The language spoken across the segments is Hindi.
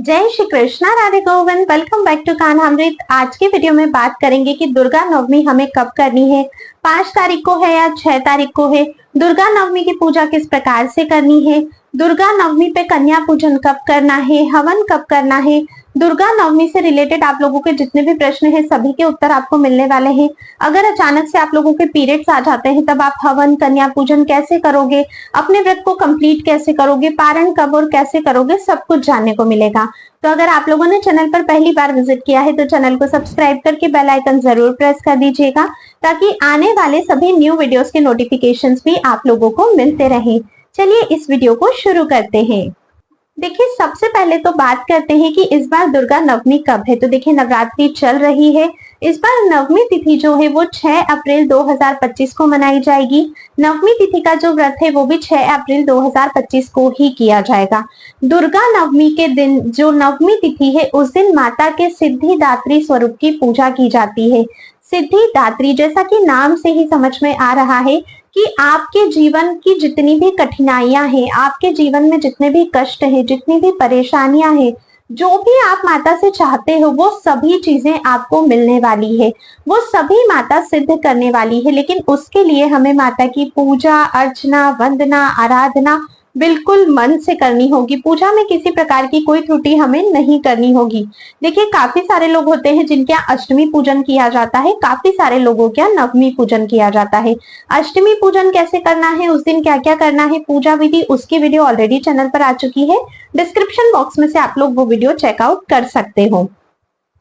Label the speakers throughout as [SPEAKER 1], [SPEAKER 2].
[SPEAKER 1] जय Shri Krishna, Radhe Govind. Welcome back to Kanhamrit. आज की वीडियो में बात करेंगे कि दुर्गा नवमी हमें कब करनी है। 5 तारीख को है या 6 तारीख को है। दुर्गा नवमी की पूजा किस प्रकार से करनी है। दुर्गा नवमी पे कन्या पूजन कब करना है, हवन कब करना है। दुर्गा नवमी से रिलेटेड आप लोगों के जितने भी प्रश्न हैं सभी के उत्तर आपको मिलने वाले हैं। अगर अचानक से आप लोगों के पीरियड्स आ जाते हैं तब आप हवन कन्या पूजन कैसे करोगे, अपने व्रत को कंप्लीट कैसे करोगे, पारण कब और कैसे करोगे, सब कुछ जानने को मिलेगा। तो अगर आप लोगों ने चैनल पर पहली बार विजिट किया है तो चैनल को सब्सक्राइब करके बेल आइकन जरूर प्रेस कर दीजिएगा ताकि आने वाले सभी न्यू वीडियोस के नोटिफिकेशंस भी आप लोगों को मिलते रहें। चलिए इस वीडियो को शुरू करते हैं। देखिए सबसे पहले तो बात करते हैं कि इस बार दुर्गा नवमी कब है। तो देखिए नवरात्रि चल रही है। इस बार नवमी तिथि जो है वो 6 अप्रैल 2025 को मनाई जाएगी। नवमी तिथि का जो व्रत है वो भी 6 अप्रैल 2025 को ही किया जाएगा। दुर्गा नवमी के दिन जो नवमी तिथि है उस दिन माता के सिद्धिदात्री स्वरूप की पूजा की जाती है। सिद्धिदात्री जैसा कि नाम से ही समझ में आ रहा है कि आपके जीवन की जितनी भी कठिनाइयां हैं, आपके जीवन में जितने भी कष्ट हैं, जितनी भी परेशानियां हैं, जो भी आप माता से चाहते हो वो सभी चीजें आपको मिलने वाली है। वो सभी माता सिद्ध करने वाली है। लेकिन उसके लिए हमें माता की पूजा अर्चना वंदना आराधना बिल्कुल मन से करनी होगी। पूजा में किसी प्रकार की कोई त्रुटि हमें नहीं करनी होगी। देखिए काफी सारे लोग होते हैं जिनके यहाँ अष्टमी पूजन किया जाता है, काफी सारे लोगों के यहाँ नवमी पूजन किया जाता है। अष्टमी पूजन कैसे करना है, उस दिन क्या क्या करना है, पूजा विधि, उसकी वीडियो ऑलरेडी चैनल पर आ चुकी है। डिस्क्रिप्शन बॉक्स में से आप लोग वो वीडियो चेकआउट कर सकते हो।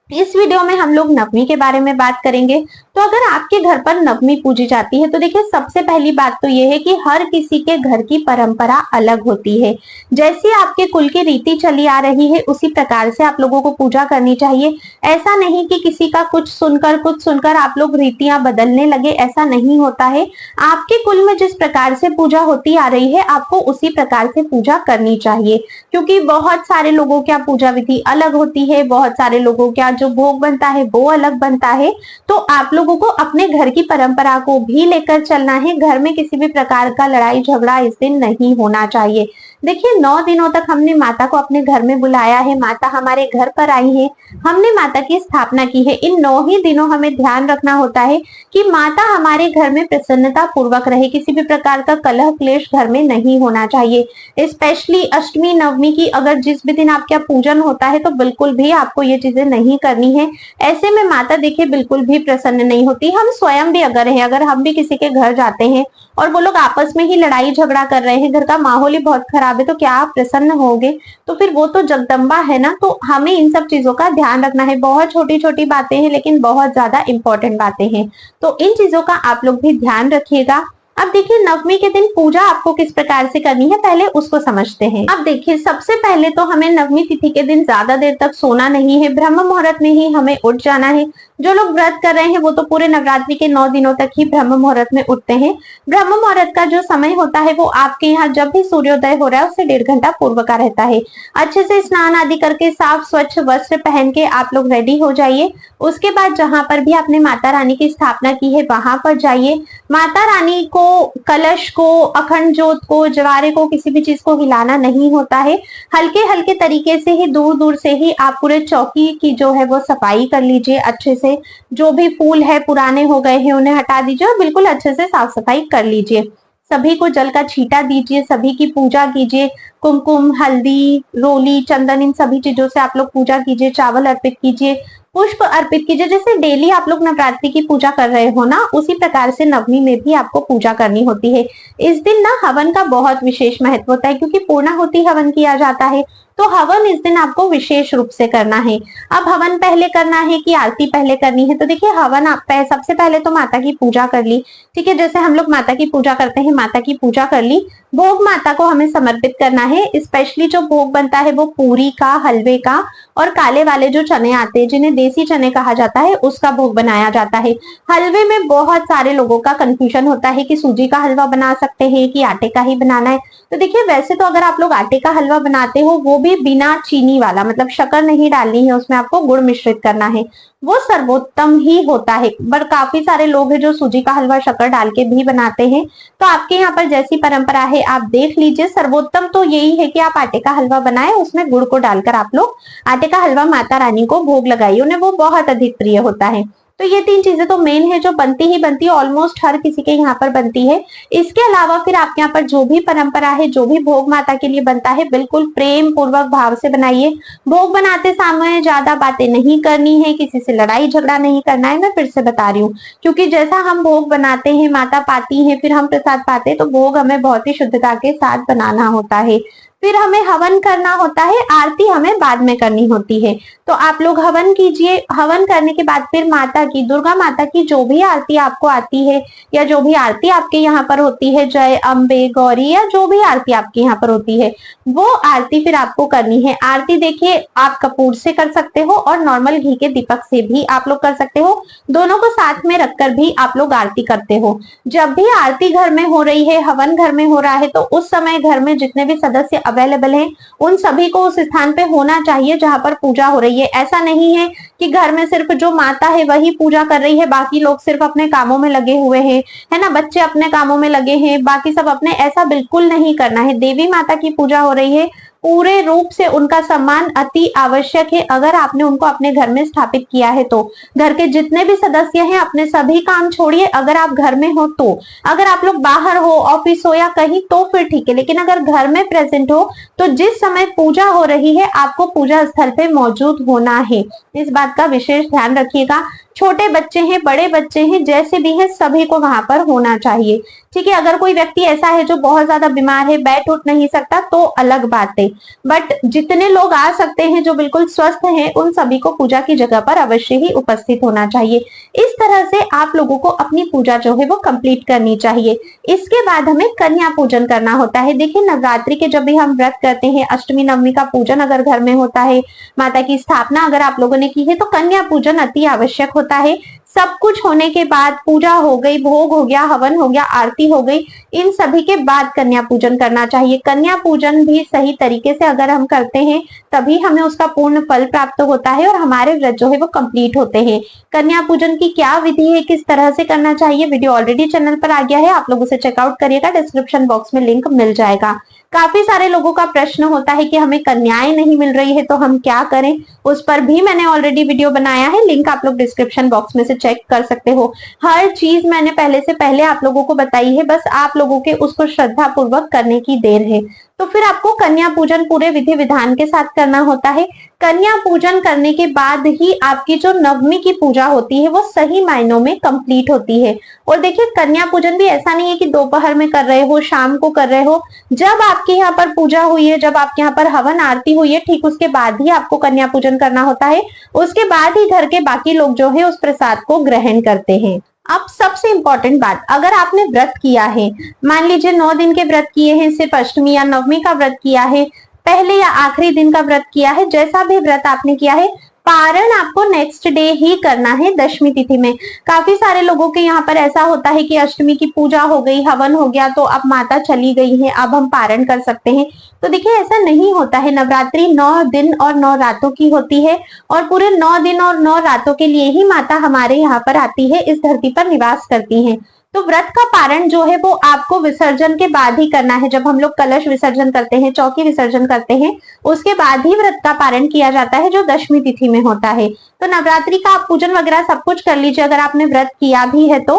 [SPEAKER 1] इस वीडियो में हम लोग नवमी के बारे में बात करेंगे। तो अगर आपके घर पर नवमी पूजी जाती है तो देखिए सबसे पहली बात तो ये है कि हर किसी के घर की परंपरा अलग होती है। जैसी आपके कुल की रीति चली आ रही है उसी प्रकार से आप लोगों को पूजा करनी चाहिए। ऐसा नहीं कि किसी का कुछ सुनकर आप लोग रीतियां बदलने लगे, ऐसा नहीं होता है। आपके कुल में जिस प्रकार से पूजा होती आ रही है आपको उसी प्रकार से पूजा करनी चाहिए, क्योंकि बहुत सारे लोगों क्या पूजा विधि अलग होती है, बहुत सारे लोगों क्या जो भोग बनता है वो अलग बनता है। तो आप लोगों को अपने घर की परंपरा को भी लेकर चलना है। घर में किसी भी प्रकार का लड़ाई झगड़ा इस दिन नहीं होना चाहिए। देखिए 9 दिनों तक हमने माता को अपने घर में बुलाया है, माता हमारे घर पर आई है, हमने माता की स्थापना की है। इन 9 ही दिनों हमें ध्यान रखना होता है कि माता हमारे घर में प्रसन्नता पूर्वक रहे। किसी भी प्रकार का कलह क्लेश घर में नहीं होना चाहिए। स्पेशली अष्टमी नवमी की अगर जिस भी दिन आपका पूजन होता है तो बिल्कुल भी आपको ये चीजें नहीं करनी है। ऐसे में माता देखिए बिल्कुल भी प्रसन्न नहीं होती। हम स्वयं भी अगर हम भी किसी के घर जाते हैं और वो लोग आपस में ही लड़ाई झगड़ा कर रहे हैं, घर का माहौल ही बहुत खराब है, तो क्या आप प्रसन्न होगे? तो फिर वो तो जगदम्बा है ना। तो हमें इन सब चीजों का ध्यान रखना है। बहुत छोटी छोटी बातें हैं लेकिन बहुत ज्यादा इंपॉर्टेंट बातें हैं, तो इन चीजों का आप लोग भी ध्यान रखिएगा। अब देखिए नवमी के दिन पूजा आपको किस प्रकार से करनी है पहले उसको समझते हैं। अब देखिए सबसे पहले तो हमें नवमी तिथि के दिन ज्यादा देर तक सोना नहीं है, ब्रह्म मुहूर्त में ही हमें उठ जाना है। जो लोग व्रत कर रहे हैं वो तो पूरे नवरात्रि के 9 दिनों तक ही ब्रह्म मुहूर्त में उठते हैं। ब्रह्म मुहूर्त का जो समय होता है वो आपके यहाँ जब भी सूर्योदय हो रहा है उससे 1.5 घंटा पूर्व का रहता है। अच्छे से स्नान आदि करके साफ स्वच्छ वस्त्र पहन के आप लोग रेडी हो जाइए। उसके बाद जहां पर भी आपने माता रानी की स्थापना की है वहां पर जाइए। माता रानी को, कलश को, अखंड जोत को, जवारे को, किसी भी चीज को हिलाना नहीं होता है। हल्के हल्के तरीके से ही दूर दूर से ही आप पूरे चौकी की जो है वो सफाई कर लीजिए। अच्छे से जो भी फूल है पुराने हो गए हैं उन्हें हटा दीजिए और बिल्कुल अच्छे से साफ सफाई कर लीजिए। सभी को जल का छींटा दीजिए, सभी की पूजा कीजिए। कुमकुम, हल्दी, रोली, चंदन, इन सभी चीजों से आप लोग पूजा कीजिए। चावल अर्पित कीजिए, पुष्प अर्पित कीजिए। जैसे डेली आप लोग नवरात्रि की पूजा कर रहे हो ना, उसी प्रकार से नवमी में भी आपको पूजा करनी होती है। इस दिन ना हवन का बहुत विशेष महत्व होता है क्योंकि पूर्णाहुति हवन किया जाता है। तो हवन इस दिन आपको विशेष रूप से करना है। अब हवन पहले करना है कि आरती पहले करनी है? तो देखिए हवन आप सबसे पहले तो माता की पूजा कर ली, ठीक है। जैसे हम लोग माता की पूजा करते हैं, माता की पूजा कर ली। भोग माता को हमें समर्पित करना है। स्पेशली जो भोग बनता है वो पूरी का, हलवे का और काले वाले जो चने आते हैं जिन्हें देसी चने कहा जाता है उसका भोग बनाया जाता है। हलवे में बहुत सारे लोगों का कंफ्यूजन होता है कि सूजी का हलवा बना सकते हैं कि आटे का ही बनाना है। तो देखिए वैसे तो अगर आप लोग आटे का हलवा बनाते हो वो भी बिना चीनी वाला, मतलब शक्कर नहीं डालनी है उसमें, आपको गुड़ मिश्रित करना है, वो सर्वोत्तम ही होता है। बट काफी सारे लोग हैं जो सूजी का हलवा शक्कर डाल के भी बनाते हैं। तो आपके यहाँ पर जैसी परंपरा है आप देख लीजिए। सर्वोत्तम तो यही है कि आप आटे का हलवा बनाएं, उसमें गुड़ को डालकर आप लोग आटे का हलवा माता रानी को भोग लगाइए, उन्हें वो बहुत अधिक प्रिय होता है। तो ये तीन चीजें तो मेन है जो बनती ही बनती है, ऑलमोस्ट हर किसी के यहाँ पर बनती है। इसके अलावा फिर आपके यहाँ पर जो भी परंपरा है, जो भी भोग माता के लिए बनता है, बिल्कुल प्रेम पूर्वक भाव से बनाइए। भोग बनाते समय ज्यादा बातें नहीं करनी है, किसी से लड़ाई झगड़ा नहीं करना है। मैं फिर से बता रही हूँ, क्योंकि जैसा हम भोग बनाते हैं, माता पाती है, फिर हम प्रसाद पाते हैं, तो भोग हमें बहुत ही शुद्धता के साथ बनाना होता है। फिर हमें हवन करना होता है, आरती हमें बाद में करनी होती है। तो आप लोग हवन कीजिए। हवन करने के बाद फिर माता की, दुर्गा माता की जो भी आरती आपको आती है या जो भी आरती आपके यहाँ पर होती है, जय अम्बे गौरी या जो भी आरती आपके यहाँ पर होती है, वो आरती फिर आपको करनी है। आरती देखिए आप कपूर से कर सकते हो और नॉर्मल घी के दीपक से भी आप लोग कर सकते हो। दोनों को साथ में रखकर भी आप लोग आरती करते हो। जब भी आरती घर में हो रही है, हवन घर में हो रहा है, तो उस समय घर में जितने भी सदस्य अवेलेबल हैं उन सभी को उस स्थान पे होना चाहिए जहां पर पूजा हो रही है। ऐसा नहीं है कि घर में सिर्फ जो माता है वही पूजा कर रही है, बाकी लोग सिर्फ अपने कामों में लगे हुए हैं, है ना, बच्चे अपने कामों में लगे हैं, बाकी सब अपने, ऐसा बिल्कुल नहीं करना है। देवी माता की पूजा हो रही है, पूरे रूप से उनका सम्मान अति आवश्यक है। अगर आपने उनको अपने घर में स्थापित किया है तो घर के जितने भी सदस्य हैं अपने सभी काम छोड़िए। अगर आप घर में हो तो, अगर आप लोग बाहर हो, ऑफिस हो या कहीं, तो फिर ठीक है, लेकिन अगर घर में प्रेजेंट हो तो जिस समय पूजा हो रही है आपको पूजा स्थल पे मौजूद होना है। इस बात का विशेष ध्यान रखिएगा। छोटे बच्चे हैं, बड़े बच्चे हैं, जैसे भी हैं, सभी को वहां पर होना चाहिए। ठीक है, अगर कोई व्यक्ति ऐसा है जो बहुत ज्यादा बीमार है, बैठ उठ नहीं सकता, तो अलग बात है, बट जितने लोग आ सकते हैं जो बिल्कुल स्वस्थ हैं उन सभी को पूजा की जगह पर अवश्य ही उपस्थित होना चाहिए। इस तरह से आप लोगों को अपनी पूजा जो है वो कंप्लीट करनी चाहिए। इसके बाद हमें कन्या पूजन करना होता है। देखिए नवरात्रि के जब भी हम व्रत करते हैं, अष्टमी नवमी का पूजन अगर घर में होता है, माता की स्थापना अगर आप लोगों ने की है, तो कन्या पूजन अति आवश्यक होता है। सब कुछ होने के बाद, पूजा हो गई, भोग हो गया, हवन हो गया, आरती हो गई, इन सभी के बाद कन्या पूजन करना चाहिए। कन्या पूजन भी सही तरीके से अगर हम करते हैं तभी हमें उसका पूर्ण फल प्राप्त होता है और हमारे व्रत जो है वो कंप्लीट होते हैं। कन्या पूजन की क्या विधि है, किस तरह से करना चाहिए, वीडियो ऑलरेडी चैनल पर आ गया है, आप लोग उसे चेकआउट करिएगा, डिस्क्रिप्शन बॉक्स में लिंक मिल जाएगा। काफी सारे लोगों का प्रश्न होता है कि हमें कन्याएं नहीं मिल रही है तो हम क्या करें, उस पर भी मैंने ऑलरेडी वीडियो बनाया है, लिंक आप लोग डिस्क्रिप्शन बॉक्स में से चेक कर सकते हो। हर चीज मैंने पहले से पहले आप लोगों को बताई है, बस आप लोगों के उसको श्रद्धा पूर्वक करने की देर है। तो फिर आपको कन्या पूजन पूरे विधि विधान के साथ करना होता है। कन्या पूजन करने के बाद ही आपकी जो नवमी की पूजा होती है वो सही मायनों में कंप्लीट होती है। और देखिए कन्या पूजन भी ऐसा नहीं है कि दोपहर में कर रहे हो, शाम को कर रहे हो, जब आपके यहाँ पर पूजा हुई है, जब आपके यहाँ पर हवन आरती हुई है, ठीक उसके बाद ही आपको कन्या पूजन करना होता है। उसके बाद ही घर के बाकी लोग जो है उस प्रसाद को ग्रहण करते हैं। अब सबसे इंपॉर्टेंट बात, अगर आपने व्रत किया है, मान लीजिए 9 दिन के व्रत किए हैं, सिर्फ अष्टमी या नवमी का व्रत किया है, पहले या आखिरी दिन का व्रत किया है, जैसा भी व्रत आपने किया है, पारण आपको नेक्स्ट डे ही करना है, दशमी तिथि में। काफी सारे लोगों के यहाँ पर ऐसा होता है कि अष्टमी की पूजा हो गई, हवन हो गया, तो अब माता चली गई है, अब हम पारण कर सकते हैं। तो देखिए ऐसा नहीं होता है। नवरात्रि 9 दिन और 9 रातों की होती है और पूरे 9 दिन और 9 रातों के लिए ही माता हमारे यहाँ पर आती है, इस धरती पर निवास करती है। तो व्रत का पारण जो है वो आपको विसर्जन के बाद ही करना है। जब हम लोग कलश विसर्जन करते हैं, चौकी विसर्जन करते हैं, उसके बाद ही व्रत का पारण किया जाता है, जो दशमी तिथि में होता है। तो नवरात्रि का आप पूजन वगैरह सब कुछ कर लीजिए। अगर आपने व्रत किया भी है तो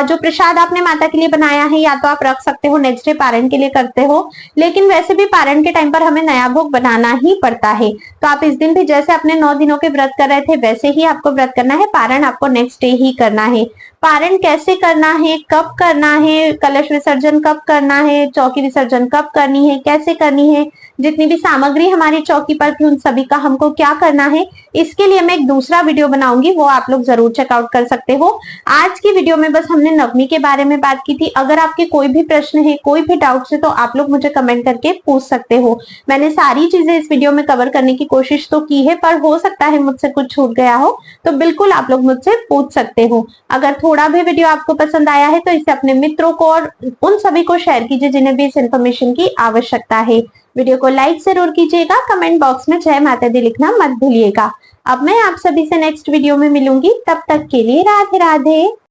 [SPEAKER 1] जो प्रसाद आपने माता के लिए बनाया है या तो आप रख सकते हो, नेक्स्ट डे पारण के लिए करते हो, लेकिन वैसे भी पारण के टाइम पर हमें नया भोग बनाना ही पड़ता है। तो आप इस दिन भी जैसे अपने 9 दिनों के व्रत कर रहे थे वैसे ही आपको व्रत करना है, पारण आपको नेक्स्ट डे ही करना है। पारण कैसे करना है, कब करना है, कलश विसर्जन कब करना है, चौकी विसर्जन कब करनी है, कैसे करनी है, जितनी भी सामग्री हमारी चौकी पर थी उन सभी का हमको क्या करना है, इसके लिए मैं एक दूसरा वीडियो बनाऊंगी, वो आप लोग जरूर चेकआउट कर सकते हो। आज की वीडियो में बस हमने नवमी के बारे में बात की थी। अगर आपके कोई भी प्रश्न है, कोई भी डाउट है, तो आप लोग मुझे कमेंट करके पूछ सकते हो। मैंने सारी चीजें इस वीडियो में कवर करने की कोशिश तो की है, पर हो सकता है मुझसे कुछ छूट गया हो, तो बिल्कुल आप लोग मुझसे पूछ सकते हो। अगर थोड़ा भी वीडियो आपको पसंद आया है तो इसे अपने मित्रों को और उन सभी को शेयर कीजिए जिन्हें भी इस इन्फॉर्मेशन की आवश्यकता है। वीडियो को लाइक जरूर कीजिएगा, कमेंट बॉक्स में जय माता दी लिखना मत भूलिएगा। अब मैं आप सभी से नेक्स्ट वीडियो में मिलूंगी, तब तक के लिए राधे राधे।